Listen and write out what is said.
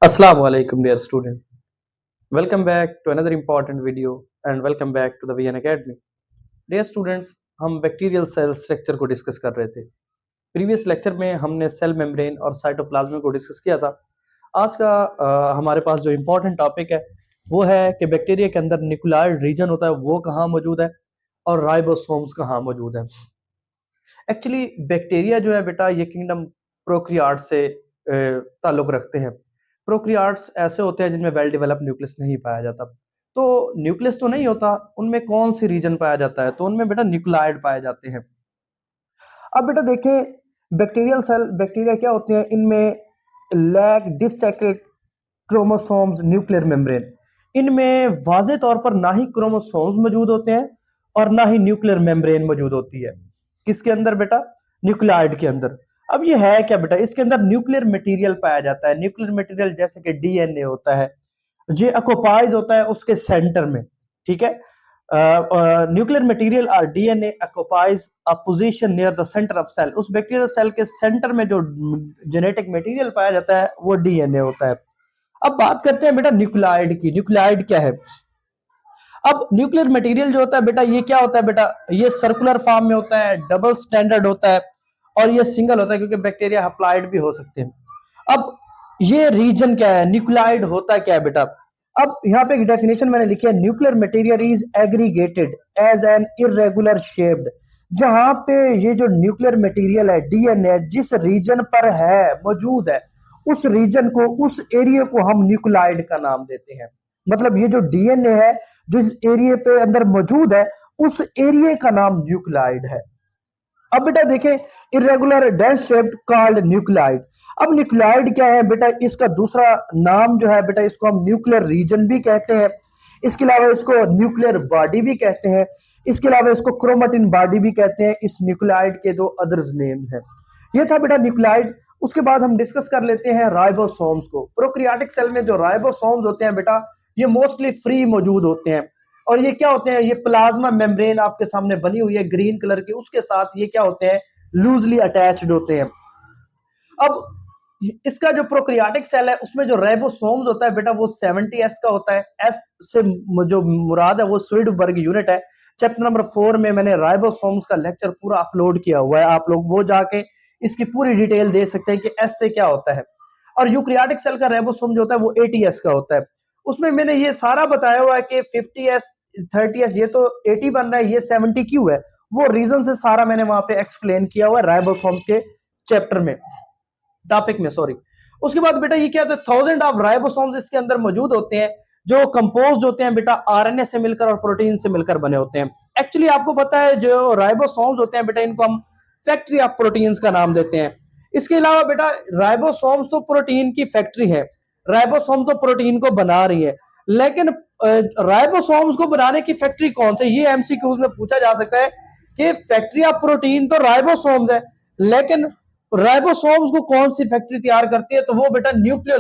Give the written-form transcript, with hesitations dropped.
Assalamu alaikum dear student. Welcome back to another important video and welcome back to the VN Academy. Dear students, हम bacterial cell structure को discuss कर रहे थे। Previous lecture में हमने cell membrane और cytoplasm को discuss किया था। आज का हमारे पास जो इम्पोर्टेंट टॉपिक है वो है कि बैक्टीरिया के अंदर न्यूक्लियॉइड रीजन होता है वो कहाँ मौजूद है और राइबोसोम्स कहाँ मौजूद है। एक्चुअली बैक्टीरिया जो है बेटा ये किंगडम प्रोकैरियोट से ताल्लुक रखते हैं। प्रोकैरियोट्स ऐसे होते हैं जिनमें वेल डेवलप न्यूक्लियस नहीं पाया जाता। तो न्यूक्लियस तो नहीं होता, उनमें कौन सी रीजन पाया जाता है? तो उनमें बेटा न्यूक्लियॉइड पाए जाते हैं। अब बेटा देखें बैक्टीरियल सेल, बैक्टीरिया क्या होते हैं, इनमें लैक डिससेक्रेट क्रोमोसोम्स न्यूक्लियर मेम्ब्रेन, इनमें वाजे तौर पर ना ही क्रोमोसोम्स मौजूद होते हैं और ना ही न्यूक्लियर मेम्ब्रेन मौजूद होती है। किसके अंदर बेटा? न्यूक्लियॉइड के अंदर। अब ये है क्या बेटा? इसके अंदर न्यूक्लियर मटेरियल पाया जाता है। न्यूक्लियर मटेरियल जैसे कि डीएनए होता है, जो ऑक्युपाइज होता है उसके सेंटर में, ठीक है। न्यूक्लियर मटेरियल और DNA occupies a position near the centre of cell. उस बैक्टीरियल सेल के सेंटर में जो जेनेटिक मटेरियल पाया जाता है वो डीएनए होता है। अब बात करते हैं बेटा न्यूक्लियॉइड की। न्यूक्लियॉइड क्या है? अब न्यूक्लियर मटेरियल जो होता है बेटा ये क्या होता है बेटा? ये सर्कुलर फॉर्म में होता है, डबल स्टैंडर्ड होता है और ये सिंगल होता है क्योंकि बैक्टीरिया हैप्लॉइड भी हो सकते हैं। अब ये रीजन क्या है? न्यूक्लियॉइड होता क्या है बेटा? अब यहाँ पे एक डेफिनेशन मैंने लिखी है, nuclear material is aggregated as an irregular shaped. जहां पे ये जो न्यूक्लियर मटेरियल है डीएनए जिस रीजन पर है मौजूद है उस रीजन को, उस एरिया को हम न्यूक्लियॉइड का नाम देते हैं। मतलब ये जो डीएनए है जिस एरिया पे अंदर मौजूद है उस एरिया का नाम न्यूक्लियॉइड है। अब बेटा देखें irregular dense shaped called nucleoid. अब न्यूक्लियॉइड क्या है बेटा? इसका दूसरा नाम जो है बेटा इसको हम न्यूक्लियर रीजन भी कहते हैं, इसके अलावा इसको न्यूक्लियर बॉडी भी कहते हैं, इसके अलावा इसको क्रोमेटिन बॉडी भी कहते हैं। इस न्यूक्लियॉइड के दो अदर्स नेम्स हैं। ये था बेटा न्यूक्लियॉइड। उसके बाद हम डिस्कस कर लेते हैं राइबोसोम्स को। प्रोकैरियोटिक सेल में जो राइबोसोम्स होते हैं बेटा ये मोस्टली फ्री मौजूद होते हैं और ये क्या होते हैं? ये प्लाज्मा मेम्ब्रेन आपके सामने बनी हुई है ग्रीन कलर की, उसके साथ ये क्या होते हैं? लूजली अटैच्ड होते हैं। अब इसका जो प्रोकैरियोटिक सेल है उसमें जो राइबोसोम्स होता है बेटा वो 70s का होता है। एस से जो मुराद है वो स्वीडबर्ग यूनिट है। चैप्टर नंबर 4 में मैंने राइबोसोम्स का लेक्चर पूरा अपलोड किया हुआ है, आप लोग वो जाके इसकी पूरी डिटेल दे सकते हैं कि एस से क्या होता है। और यूकैरियोटिक सेल का राइबोसोम जो होता है वो 80s का होता है। उसमें मैंने ये सारा बताया हुआ है कि 50s 30s, ये तो 80 बन रहा है, ये 70 क्यों है? वो रीजन से सारा मैंने वहां पे एक्सप्लेन किया हुआ है राइबोसोम्स के चैप्टर में, टॉपिक में, सॉरी। उसके बाद बेटा ये क्या होता है? 1000 ऑफ राइबोसोम्स इसके अंदर मौजूद होते हैं जो कंपोज्ड होते हैं बेटा आरएनए से मिलकर और प्रोटीन से मिलकर बने होते हैं। एक्चुअली आपको पता है जो राइबोसोम्स होते हैं बेटा इनको हम फैक्ट्री ऑफ प्रोटीन्स का नाम देते हैं। इसके अलावा बेटा राइबोसोम्स तो प्रोटीन की फैक्ट्री है, राइबोसोम तो प्रोटीन को बना रही है, लेकिन राइबोसोम्स को बनाने की फैक्ट्री कौन सी? ये एमसीक्यूज में पूछा जा सकता है कि फैक्ट्री ऑफ प्रोटीन तो राइबोसोम्स है, लेकिन राइबोसोम्स को कौन सी फैक्ट्री तैयार करती है? तो वो बेटा न्यूक्लियर